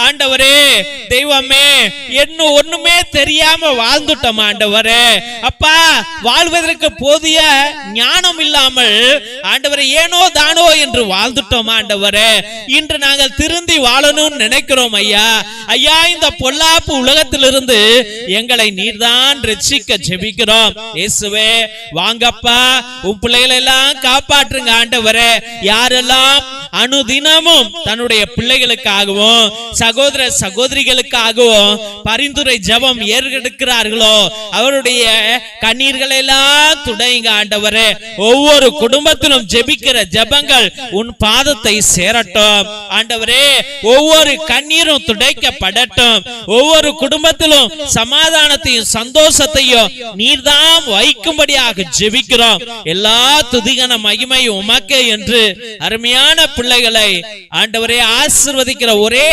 ஆண்டவரே தெய்வமே இன்னும் ஒண்ணுமே தெரியாம வாழ்ந்துட்டோம் ஆண்டவரே. அப்பா, வாழ்வதற்கு போதிய ஞானம் இல்லாமல் ஆண்டவரே ஏனோ தானோ என்று வாழ்ந்துட்டோம் ஆண்டவரே. இன்று நாங்கள் திருந்தி வாழணும்னு நினைக்கிறோம் ஐயா. ஐயா, இந்த பொல்லாப்பு உலகத்திலிருந்து எங்களை நீர்தான் ரட்சிக்க ஜெபிக்கிறோம். இயேசுவே வாங்கப்பா, உன் பிள்ளைகளை எல்லாம் காப்பாற்றுங்க ஆண்டவரே. யாரெல்லாம் அனுதினமும் தன்னுடைய பிள்ளைகளுக்காகவும் சகோதர சகோதரிகளுக்காகவும் பரிந்துரை ஜெபம் ஏறெடுக்கிறார்களோ அவருடைய கண்ணீர்களை எல்லாம் துடைங்க ஆண்டவரே. ஒவ்வொரு குடும்பத்திலும் ஜெபிக்கிற ஜெபங்கள் உன் பாதத்தை சேரட்டும் ஆண்டவரே. ஒவ்வொரு கண்ணீரும் துடைக்கப்படட்டும். ஒவ்வொரு குடும்பத்திலும் சமாதானத்தையும் சந்தோஷத்தையும் நீர்தான் வைக்கும்படியாக ஜெபிக்கிறோம். எல்லா துதிகன மகிமையும் உமக்கே என்று அருமையான பிள்ளைகளை ஆண்டவரே ஆசீர்வதிக்கிற ஒரே